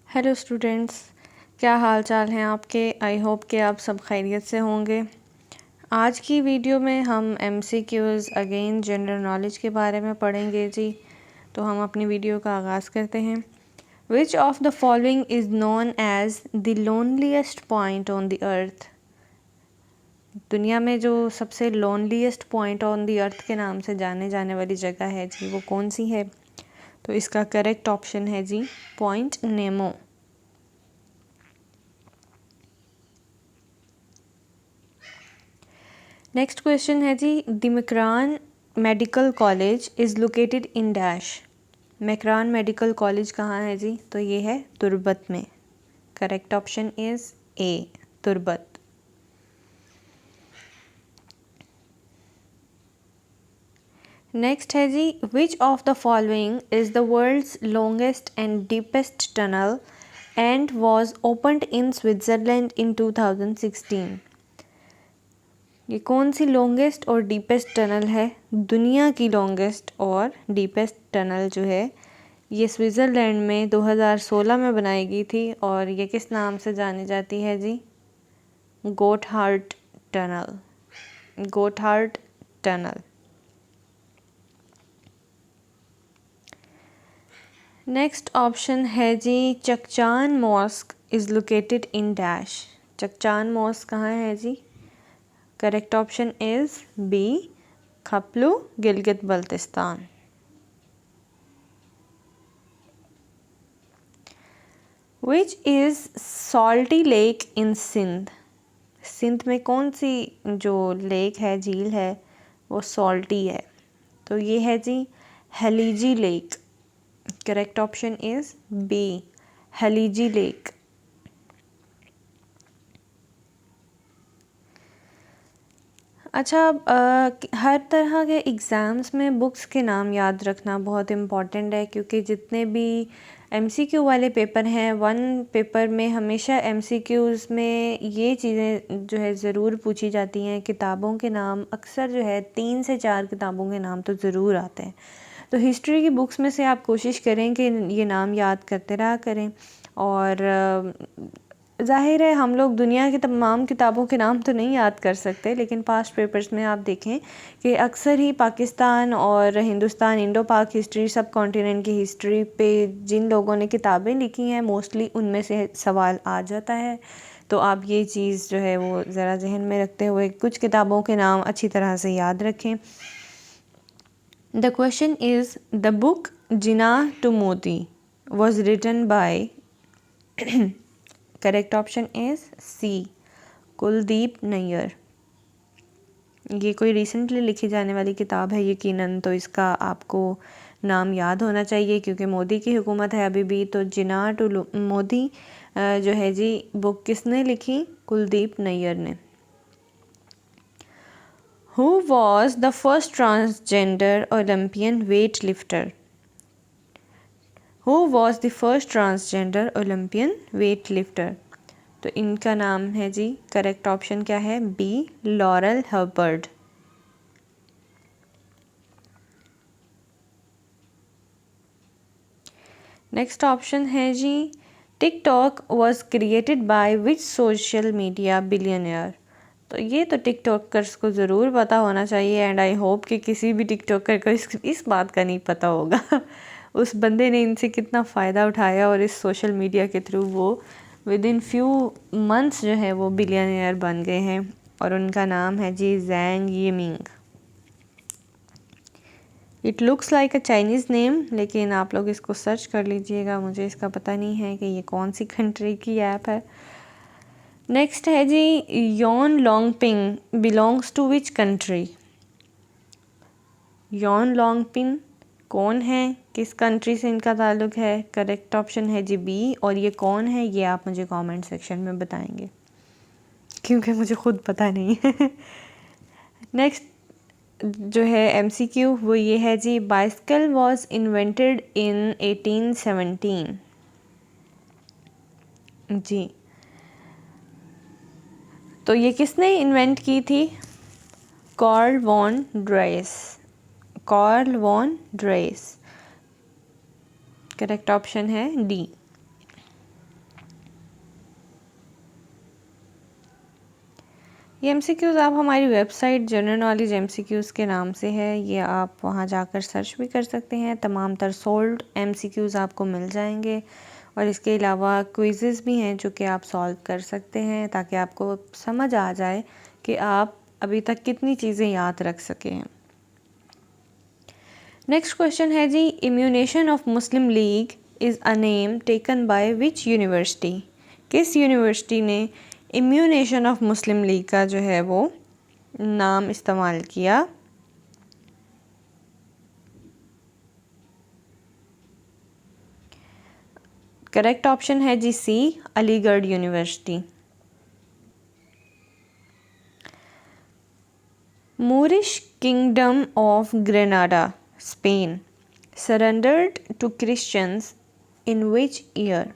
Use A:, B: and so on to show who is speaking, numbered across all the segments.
A: Hello students, क्या हाल चाल हैं आपके। आई होप कि आप सब खैरियत से होंगे। आज की वीडियो में हम एमसीक्यूज़ अगेन जनरल नॉलेज के बारे में पढ़ेंगे जी। तो हम अपनी वीडियो का आगाज़ करते हैं। Which of the following is known as the loneliest point on the earth. दुनिया में जो सबसे loneliest point on the earth के नाम से जाने जाने वाली जगह है जी, वो कौन सी है। तो इसका करेक्ट ऑप्शन है जी पॉइंट नेमो। नेक्स्ट क्वेश्चन है जी, the Makran medical college is located in dash. Makran medical college कहाँ है जी, तो ये है तुर्बत में। Correct option is A, Turbat. Next है जी, which of the following is the world's longest and deepest tunnel and was opened in Switzerland in 2016। ये कौन सी लॉन्गेस्ट और डीपेस्ट टनल है। दुनिया की लॉन्गेस्ट और डीपेस्ट टनल जो है ये स्विट्ज़रलैंड में 2016 में बनाई गई थी और ये किस नाम से जानी जाती है जी, Gotthard tunnel. Gotthard tunnel. Next option है जी, Chakchan mosque is located in dash. Chakchan mosque कहाँ है जी। Correct option is B, Khaplu, Gilgit Baltistan. Which is salty lake in Sindh. Sindh में कौन सी जो लेक है, झील है, वो सॉल्टी है। तो ये है जी Haleji lake. Correct option is B, Haleji lake. अच्छा, हर तरह के एग्ज़ाम्स में बुक्स के नाम याद रखना बहुत इम्पॉर्टेंट है, क्योंकि जितने भी एमसीक्यू वाले पेपर हैं, वन पेपर में हमेशा एमसीक्यूज़ में ये चीज़ें जो है ज़रूर पूछी जाती हैं। किताबों के नाम अक्सर जो है 3 से 4 किताबों के नाम तो ज़रूर आते हैं। तो हिस्ट्री की बुक्स में से आप कोशिश करें कि ये नाम याद करते रहा करें। और ज़ाहिर है हम लोग दुनिया की तमाम किताबों के नाम तो नहीं याद कर सकते, लेकिन पास्ट पेपर्स में आप देखें कि अक्सर ही पाकिस्तान और हिंदुस्तान, इंडो पाक हिस्ट्री, सब कॉन्टिनेंट की हिस्ट्री पे जिन लोगों ने किताबें लिखी हैं मोस्टली उनमें से सवाल आ जाता है। तो आप ये चीज़ जो है वो ज़रा जहन में रखते हुए कुछ किताबों के नाम अच्छी तरह से याद रखें। The question is, the book Jinnah to Moti was written by. Correct option is C, Kuldip Nayar. ये कोई रिसेंटली लिखी जाने वाली किताब है यकीनन, तो इसका आपको नाम याद होना चाहिए क्योंकि मोदी की हुकूमत है अभी भी। तो जिनाह टू मोदी जो है जी, बुक किसने लिखी, कुलदीप नैयर ने। Who was the first transgender Olympian weight lifter. Who was the first transgender Olympian weight lifter. तो इनका नाम है जी, करेक्ट ऑप्शन क्या है, B, Laurel Hubbard. Next option है जी, TikTok was created by which social media billionaire. तो ये तो टिकटॉकर्स को ज़रूर पता होना चाहिए एंड आई होप कि किसी भी टिकटॉकर को इस बात का नहीं पता होगा। उस बंदे ने इनसे कितना फ़ायदा उठाया और इस सोशल मीडिया के थ्रू वो विद इन फ्यू मंथ्स जो है वो बिलियनियर बन गए हैं। और उनका नाम है जी Zhang Yiming. It looks like a Chinese name, लेकिन आप लोग इसको सर्च कर लीजिएगा, मुझे इसका पता नहीं है कि ये कौन सी कंट्री की ऐप है। नेक्स्ट है जी, Yuan Longping belongs to which country. Yuan Longping कौन है, किस कंट्री से इनका ताल्लुक है। करेक्ट ऑप्शन है जी बी, और ये कौन है ये आप मुझे कमेंट सेक्शन में बताएंगे क्योंकि मुझे खुद पता नहीं है। नेक्स्ट जो है एमसीक्यू वो ये है जी, बाइसिकल वॉज इन्वेंटेड इन 1817। जी, तो ये किसने इन्वेंट की थी, Karl von Drais. Karl von Drais. Correct option है डी। ये एमसीक्यूज़ आप हमारी वेबसाइट जनरल नॉलेज एमसीक्यूज़ के नाम से है, ये आप वहाँ जाकर सर्च भी कर सकते हैं। तमाम तर सोल्ड एमसीक्यूज़ आपको मिल जाएंगे और इसके अलावा क्विज़ेस भी हैं जो कि आप सॉल्व कर सकते हैं ताकि आपको समझ आ जाए कि आप अभी तक कितनी चीज़ें याद रख सकें। नेक्स्ट क्वेश्चन है जी, immunisation of Muslim League is a name taken by which university. किस यूनिवर्सिटी ने इम्यूनेशन ऑफ मुस्लिम लीग का जो है वो नाम इस्तेमाल किया? करेक्ट ऑप्शन है जी C, Aligarh university. Moorish kingdom of Granada, Spain, surrendered to Christians in which year?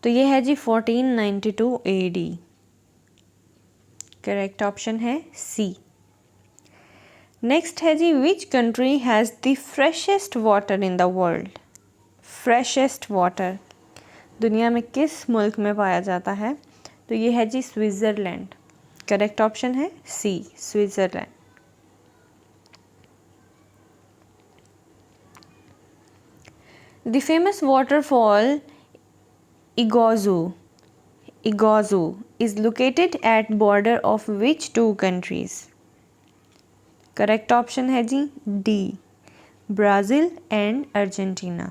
A: तो ये है जी 1492 AD। करेक्ट ऑप्शन है सी। नेक्स्ट है जी, which country has the freshest water in the world? Freshest water दुनिया में किस मुल्क में पाया जाता है? तो ये है जी स्विट्ज़रलैंड। करेक्ट ऑप्शन है C, Switzerland. The famous waterfall Iguazu is located at border of which two countries? Correct option है जी D, Brazil and Argentina.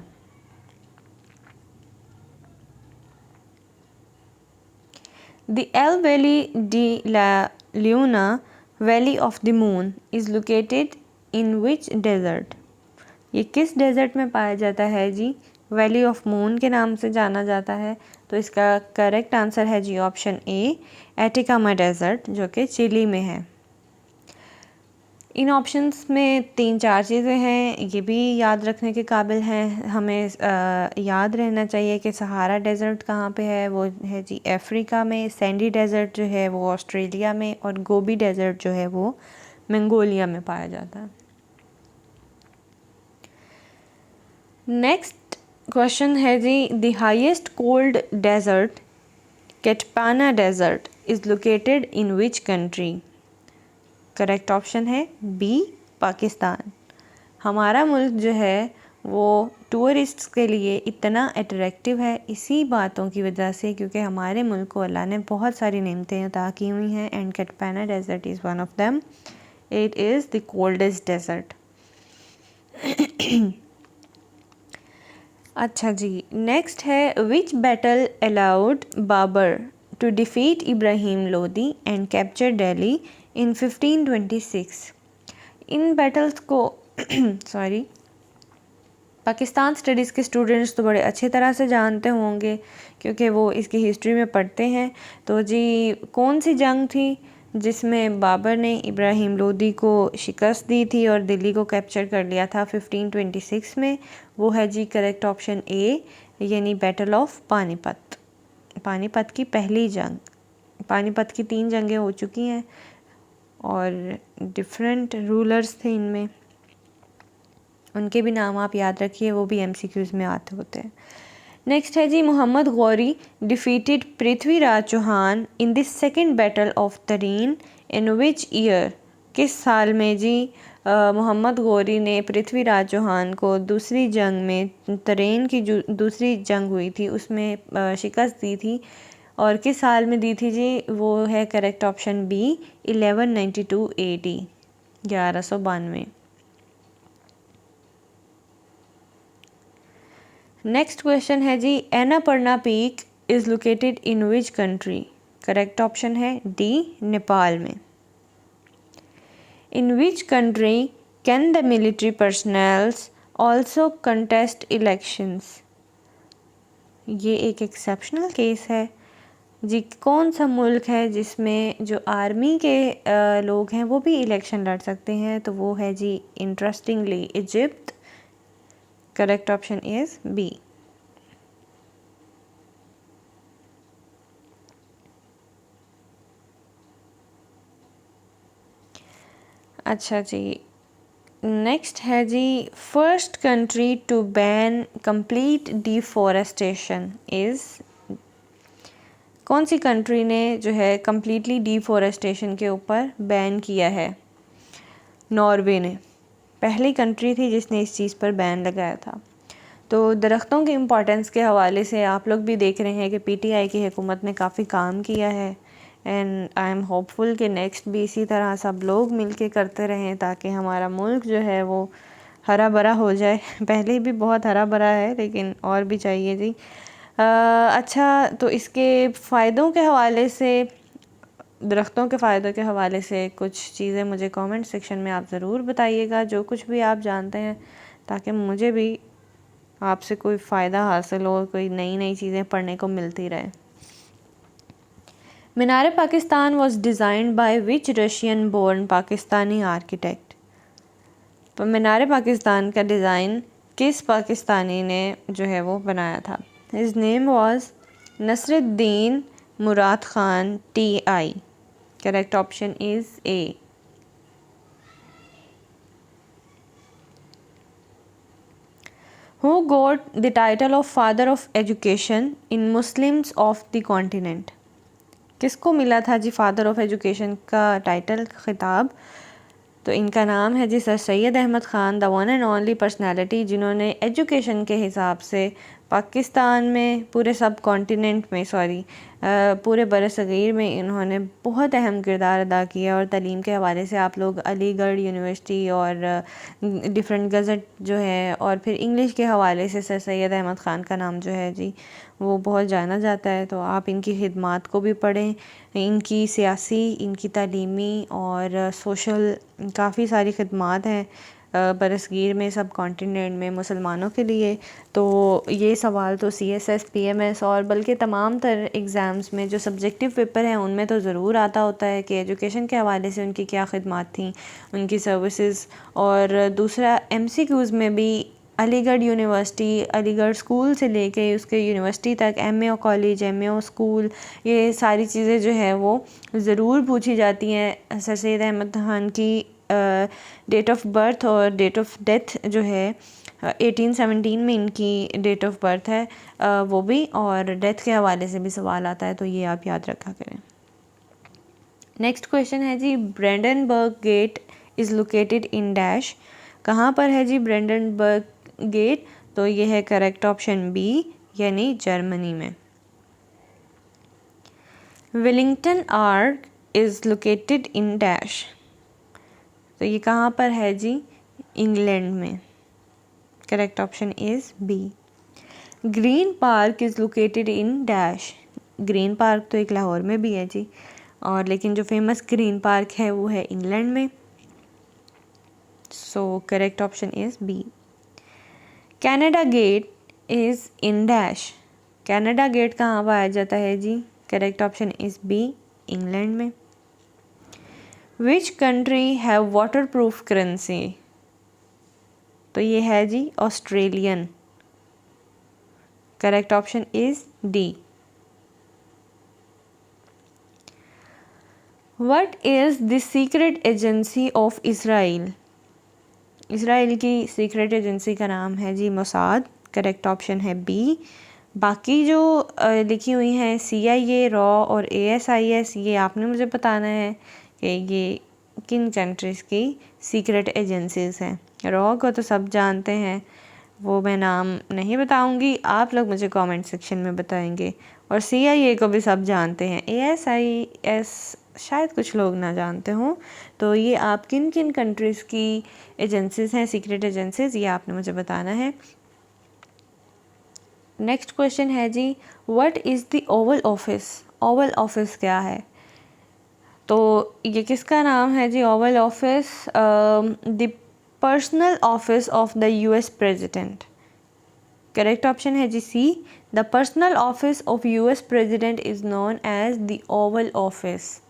A: The El Valle de la Luna, Valley of the Moon, is located in which desert? ये किस desert में पाया जाता है जी? Valley of moon के नाम से जाना जाता है। तो इसका करेक्ट आंसर है जी ऑप्शन ए, एटिकामा डेजर्ट, जो कि चिली में है। इन ऑप्शंस में 3-4 चीज़ें हैं, ये भी याद रखने के काबिल हैं। हमें याद रहना चाहिए कि सहारा डेजर्ट कहाँ पे है, वो है जी अफ्रीका में। सैंडी डेजर्ट जो है वो ऑस्ट्रेलिया में, और गोबी डेजर्ट जो है वो मंगोलिया में पाया जाता है। नेक्स्ट क्वेश्चन है जी, the highest cold desert Katpana desert is located in which country? Correct option है बी, पाकिस्तान। हमारा मुल्क जो है वो टूरिस्ट्स के लिए इतना अट्रैक्टिव है इसी बातों की वजह से, क्योंकि हमारे मुल्क को अल्लाह ने बहुत सारी नेमतें अता की हुई हैं, and Katpana desert is one of them. It is the coldest desert. अच्छा जी, नेक्स्ट है, which battle allowed Babur to defeat Ibrahim Lodi and capture Delhi in 1526? In battles को सॉरी, पाकिस्तान स्टडीज़ के स्टूडेंट्स तो बड़े अच्छे तरह से जानते होंगे क्योंकि वो इसकी हिस्ट्री में पढ़ते हैं। तो जी, कौन सी जंग थी जिसमें बाबर ने इब्राहिम लोदी को शिकस्त दी थी और दिल्ली को कैप्चर कर लिया था 1526 में? वो है जी करेक्ट ऑप्शन ए, यानी बैटल ऑफ पानीपत। पानीपत की पहली जंग। पानीपत की 3 जंगें हो चुकी हैं और डिफरेंट रूलर्स थे इनमें, उनके भी नाम आप याद रखिए, वो भी एमसीक्यूज़ में आते होते हैं। नेक्स्ट है जी, Mohammad Ghori defeated Prithviraj Chauhan in the second battle of Tarain in which year? किस साल में जी मोहम्मद गौरी ने पृथ्वीराज चौहान को दूसरी जंग में, तरीन की जो दूसरी जंग हुई थी उसमें शिकस्त दी थी, और किस साल में दी थी जी? वो है correct option B, 1192 AD, 1192। Next question है जी, Annapurna peak is located in which country? Correct option है डी, नेपाल में। In which country can the military personnels also contest elections? ये एक एक्सेप्शनल केस है जी। कौन सा मुल्क है जिसमें जो आर्मी के लोग हैं वो भी इलेक्शन लड़ सकते हैं? तो वो है जी interestingly Egypt. Correct option is B. अच्छा जी, नेक्स्ट है जी, first country to ban complete deforestation is? कौन सी कंट्री ने जो है कम्प्लीटली डिफॉरेस्टेशन के ऊपर बैन किया है? नॉर्वे ने पहली कंट्री थी जिसने इस चीज़ पर बैन लगाया था। तो दरख्तों के इम्पोर्टेंस के हवाले से आप लोग भी देख रहे हैं कि पीटीआई की हुकूमत ने काफ़ी काम किया है, एंड आई एम होपफुल कि नेक्स्ट भी इसी तरह सब लोग मिलके करते रहें ताकि हमारा मुल्क जो है वो हरा भरा हो जाए। पहले भी बहुत हरा भरा है लेकिन और भी चाहिए जी। अच्छा, तो इसके फ़ायदों के हवाले से, दरख्तों के फ़ायदों के हवाले से कुछ चीज़ें मुझे कमेंट सेक्शन में आप ज़रूर बताइएगा, जो कुछ भी आप जानते हैं, ताकि मुझे भी आपसे कोई फ़ायदा हासिल हो, कोई नई नई चीज़ें पढ़ने को मिलती रहे। Minar Pakistan was designed by which Russian born Pakistani architect? तो मीनार पाकिस्तान का डिज़ाइन किस पाकिस्तानी ने जो है वो बनाया था? His name was Nasiruddin Murad Khan TI। Correct option is A। Who got the title of Father of Education in Muslims of the Continent? किसको मिला था जी फादर ऑफ एजुकेशन का टाइटल, खिताब? तो इनका नाम है जी sir Syed Ahmad Khan, the one and only personality जिन्होंने एजुकेशन के हिसाब से पाकिस्तान में, पूरे सब कॉन्टिनेंट में, पूरे बरसग़ीर में इन्होंने बहुत अहम किरदार अदा किया। और तालीम के हवाले से आप लोग अलीगढ़ यूनिवर्सिटी और डिफरेंट गज़ट जो है, और फिर इंग्लिश के हवाले से सर सैयद अहमद ख़ान का नाम जो है जी वो बहुत जाना जाता है। तो आप इनकी खिदमात को भी पढ़ें, इनकी सियासी, इनकी तालीमी और सोशल काफ़ी सारी खिदमात हैं बरसगीर में, सब कॉन्टिनेंट में मुसलमानों के लिए। तो ये सवाल तो CSS PMS और बल्कि तमाम तर एग्ज़ाम्स में जो सब्जेक्टिव पेपर हैं उनमें तो ज़रूर आता होता है कि एजुकेशन के हवाले से उनकी क्या खिदमात थी, उनकी सर्विसेज। और दूसरा MCQs में भी अलीगढ़ यूनिवर्सिटी, अलीगढ़ स्कूल से लेके उसके यूनिवर्सिटी तक, MAO कॉलेज, MAO स्कूल, ये सारी चीज़ें जो है वो ज़रूर पूछी जाती हैं। सर सैयद अहमद ख़ान की डेट ऑफ बर्थ और डेट ऑफ डेथ जो है 1817 में इनकी डेट ऑफ बर्थ है, वो भी, और डेथ के हवाले से भी सवाल आता है, तो ये आप याद रखा करें। नेक्स्ट क्वेश्चन है जी, Brandenburg Gate is located in dash? कहाँ पर है जी ब्रेंडनबर्ग गेट? तो ये है करेक्ट ऑप्शन B, यानी जर्मनी में। Wellington Arch is located in dash? तो ये कहाँ पर है जी? इंग्लैंड में। Correct option is B। Green Park is located in dash? Green Park तो एक लाहौर में भी है जी, और लेकिन जो फेमस ग्रीन पार्क है वो है इंग्लैंड में। So correct option is B। Canada Gate is in dash? Canada Gate कहाँ पाया जाता है जी? Correct option is B, England में। Which country have water proof currency? तो ये है जी Australian. Correct option is D। What is the secret agency of Israel? Israel की सीक्रेट एजेंसी का नाम है जी मोसाद। करेक्ट ऑप्शन है B। बाकी जो लिखी हुई हैं CIA, रॉ और ASIS, ये आपने मुझे बताना है कि ये किन कंट्रीज़ की सीक्रेट एजेंसीज हैं। रॉ को तो सब जानते हैं, वो मैं नाम नहीं बताऊंगी, आप लोग मुझे कमेंट सेक्शन में बताएंगे। और CIA को भी सब जानते हैं, ASIS शायद कुछ लोग ना जानते हों। तो ये आप किन किन कंट्रीज़ की एजेंसीज हैं, सीक्रेट एजेंसीज, ये आपने मुझे बताना है। नेक्स्ट क्वेश्चन है जी, what is the Oval Office? Oval Office क्या है? तो ये किसका नाम है जी? Oval Office the personal office of the US president. Correct option है जी C। The personal office of US president is known as the Oval Office.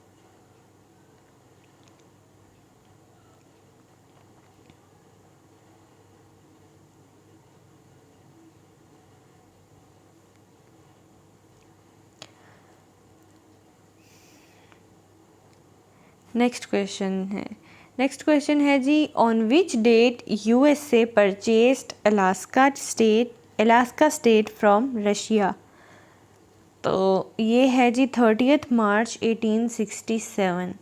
A: Next question है जी, on which date USA purchased Alaska state from Russia? तो ये है जी 30 मार्च 1867।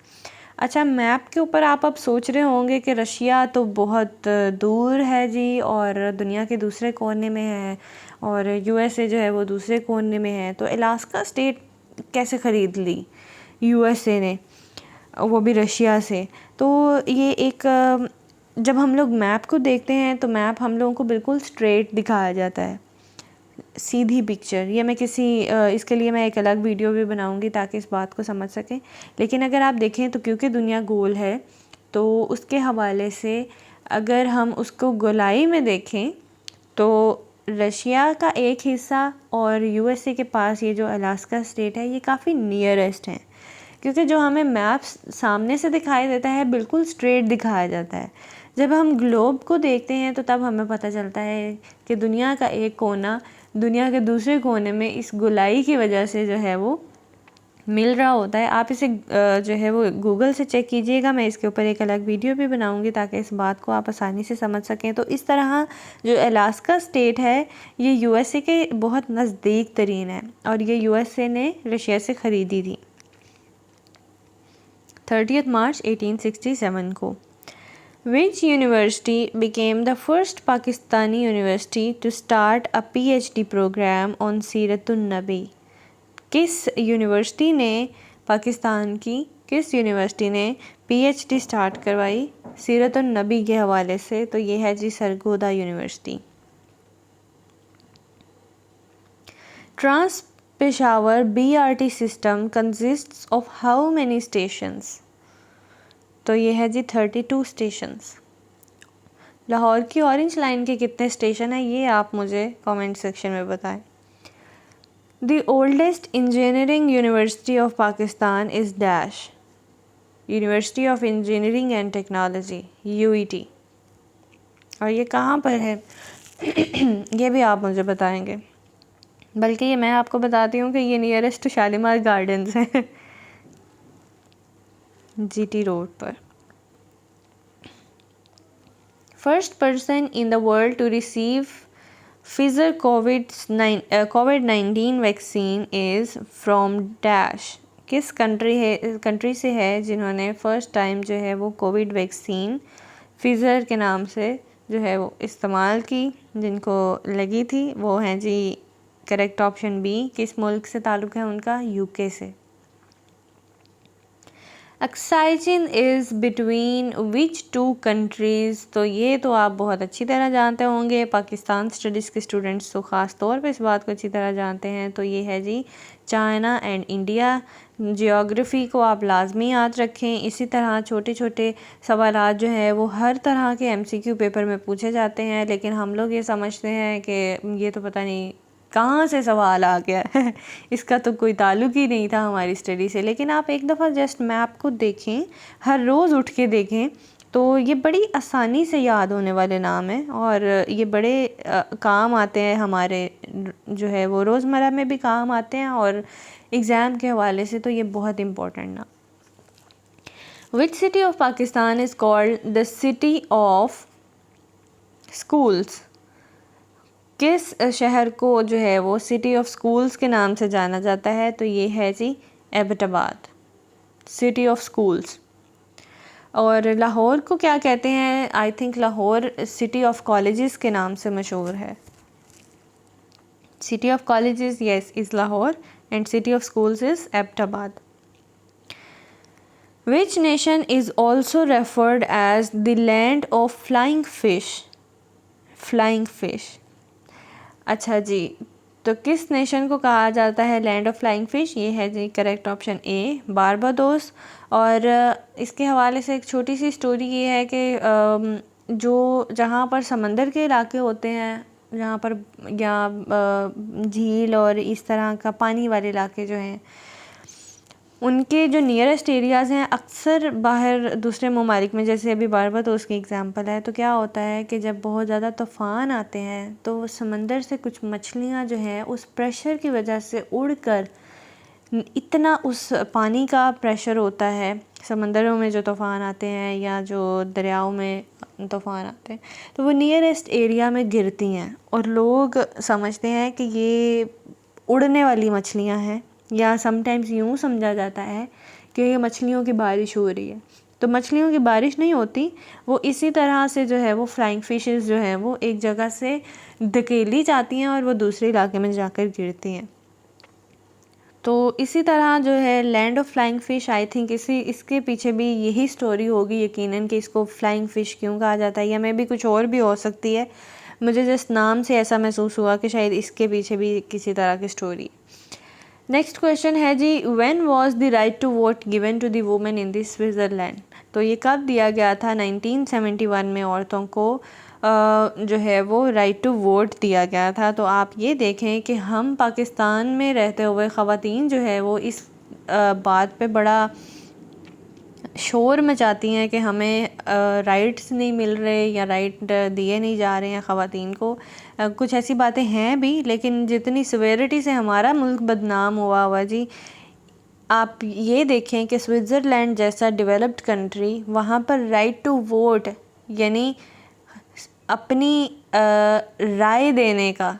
A: अच्छा, map के ऊपर आप अब सोच रहे होंगे कि रशिया तो बहुत दूर है जी और दुनिया के दूसरे कोने में है और यूएसए जो है वो दूसरे कोने में है, तो अलास्का स्टेट कैसे ख़रीद ली यूएसए ने, वो भी रशिया से। तो ये एक जब हम लोग मैप को देखते हैं तो मैप हम लोगों को बिल्कुल स्ट्रेट दिखाया जाता है, सीधी पिक्चर। ये मैं इसके लिए मैं एक अलग वीडियो भी बनाऊंगी ताकि इस बात को समझ सकें। लेकिन अगर आप देखें तो क्योंकि दुनिया गोल है तो उसके हवाले से अगर हम उसको गोलाई में देखें तो रशिया का एक हिस्सा और यूएसए के पास ये जो अलास्का स्टेट है ये काफ़ी नियरेस्ट है, क्योंकि जो हमें मैप सामने से दिखाई देता है बिल्कुल स्ट्रेट दिखाया जाता है। जब हम ग्लोब को देखते हैं तो तब हमें पता चलता है कि दुनिया का एक कोना दुनिया के दूसरे कोने में इस गोलाई की वजह से जो है वो मिल रहा होता है। आप इसे जो है वो गूगल से चेक कीजिएगा, मैं इसके ऊपर एक अलग वीडियो भी बनाऊंगी ताकि इस बात को आप आसानी से समझ सकें। तो इस तरह जो अलास्का स्टेट है ये यूएसए के बहुत नज़दीक तरीन है और ये यूएसए ने रशिया से ख़रीदी थी 30 मार्च 1867 को। Which university became the first Pakistani university to start a PhD program on सीरतुन नबी? किस यूनिवर्सिटी ने किस यूनिवर्सिटी ने PhD स्टार्ट करवाई सीरतुन नबी के हवाले से? तो ये है जी Sargodha university. Trans Peshawar BRT system consists of how many stations? तो ये है जी 32 स्टेशंस। लाहौर की ऑरेंज लाइन के कितने स्टेशन हैं ये आप मुझे कमेंट सेक्शन में बताएं। The oldest engineering university of Pakistan is dash? University of engineering and technology UET। और ये कहाँ पर है ये भी आप मुझे बताएंगे, बल्कि ये मैं आपको बताती हूँ कि ये नियरेस्ट शालीमार गार्डन्स है GT रोड पर। First person in the world to receive Pfizer COVID-19 vaccine is from dash? किस कंट्री से है जिन्होंने फ़र्स्ट टाइम जो है वो कोविड वैक्सीन फिज़र के नाम से जो है वो इस्तेमाल की, जिनको लगी थी वो हैं जी करेक्ट ऑप्शन बी। किस मुल्क से ताल्लुक़ है उनका? UK से। Oxygen is between which 2 countries? तो ये तो आप बहुत अच्छी तरह जानते होंगे, पाकिस्तान स्टडीज़ के स्टूडेंट्स तो ख़ास तौर पे इस बात को अच्छी तरह जानते हैं। तो ये है जी चाइना एंड इंडिया। जियोग्राफ़ी को आप लाजमी याद रखें। इसी तरह छोटे छोटे सवालात जो है वो हर तरह के MCQ पेपर में पूछे जाते हैं, लेकिन हम लोग ये समझते हैं कि ये तो पता नहीं कहाँ से सवाल आ गया है इसका तो कोई ताल्लुक़ ही नहीं था हमारी स्टडी से। लेकिन आप एक दफ़ा जस्ट मैप को देखें, हर रोज़ उठ के देखें, तो ये बड़ी आसानी से याद होने वाले नाम हैं और ये बड़े काम आते हैं, हमारे जो है वो रोज़मर्रा में भी काम आते हैं और एग्ज़ाम के हवाले से तो ये बहुत इम्पोर्टेंट ना। Which city of Pakistan is called the city of schools? किस शहर को जो है वो सिटी ऑफ स्कूल्स के नाम से जाना जाता है? तो ये है जी एबटाबाद, सिटी ऑफ स्कूल्स। और लाहौर को क्या कहते हैं? I think Lahore city of colleges के नाम से मशहूर है। City of colleges yes is Lahore and city of schools is Abbottabad. Which nation is also referred as the land of flying fish? Flying fish. अच्छा जी, तो किस नेशन को कहा जाता है लैंड ऑफ फ्लाइंग फ़िश? ये है जी करेक्ट ऑप्शन ए, बारबाडोस। और इसके हवाले से एक छोटी सी स्टोरी ये है कि जो जहाँ पर समंदर के इलाके होते हैं, जहाँ पर या झील और इस तरह का पानी वाले इलाके जो हैं, उनके जो नियरेस्ट एरियाज़ हैं अक्सर बाहर दूसरे ममालिक में, जैसे अभी बारबाडोस की एग्ज़ाम्पल है, तो क्या होता है कि जब बहुत ज़्यादा तूफ़ान आते हैं तो समंदर से कुछ मछलियाँ जो हैं उस प्रेशर की वजह से उड़कर, इतना उस पानी का प्रेशर होता है समंदरों में जो तूफ़ान आते हैं या जो दरियाओं में तूफ़ान आते हैं, तो वो नियरेस्ट एरिया में गिरती हैं और लोग समझते हैं कि ये उड़ने वाली मछलियाँ हैं, या समटाइम्स यूँ समझा जाता है कि ये मछलियों की बारिश हो रही है। तो मछलियों की बारिश नहीं होती, वो इसी तरह से जो है वो फ्लाइंग फिशेस जो है वो एक जगह से धकेली जाती हैं और वो दूसरे इलाके में जाकर गिरती हैं। तो इसी तरह जो है land of flying fish, I think इसके पीछे भी यही स्टोरी होगी यकीनन कि इसको फ्लाइंग फ़िश क्यों कहा जाता है, या मे भी कुछ और भी हो सकती है। मुझे जिस नाम से ऐसा महसूस हुआ कि शायद इसके पीछे भी किसी तरह की स्टोरी। नेक्स्ट क्वेश्चन है जी, when was the right to vote given to the women in this Switzerland. तो ये कब दिया गया था? 1971 में औरतों को जो है वो राइट टू वोट दिया गया था। तो आप ये देखें कि हम पाकिस्तान में रहते हुए ख़वातीन जो है वो इस बात पे बड़ा शोर मचाती हैं कि हमें राइट्स नहीं मिल रहे या राइट दिए नहीं जा रहे हैं ख़वातीन को। कुछ ऐसी बातें हैं भी, लेकिन जितनी सिवियरिटी से हमारा मुल्क बदनाम हुआ जी, आप ये देखें कि स्विट्ज़रलैंड जैसा डेवलप्ड कंट्री, वहाँ पर राइट टू वोट यानी अपनी राय देने का,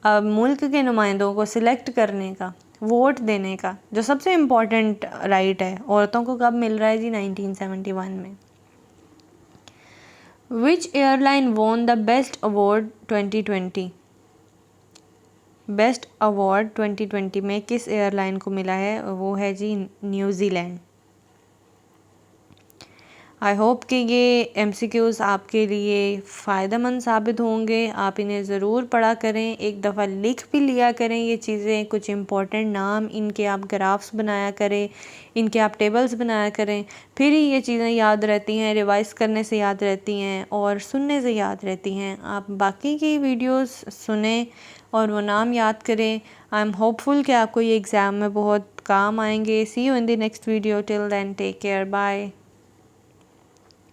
A: मुल्क के नुमाइंदों को सिलेक्ट करने का, वोट देने का, जो सबसे इम्पॉर्टेंट राइट है, औरतों को कब मिल रहा है जी? 1971 में। Which airline won the best award 2020? Best award 2020 में किस एयरलाइन को मिला है? वो है जी न्यूज़ीलैंड। आई होप कि ये MCQs आपके लिए फ़ायदेमंद साबित होंगे। आप इन्हें ज़रूर पढ़ा करें, एक दफ़ा लिख भी लिया करें ये चीज़ें, कुछ इम्पोर्टेंट नाम, इनके आप ग्राफ्स बनाया करें, इनके आप टेबल्स बनाया करें, फिर ही ये चीज़ें याद रहती हैं, रिवाइज़ करने से याद रहती हैं और सुनने से याद रहती हैं। आप बाकी की वीडियोस सुनें और वो नाम याद करें। आई एम होपफुल कि आपको ये एग्ज़ाम में बहुत काम आएंगे। See you in the next video, till then take care, bye.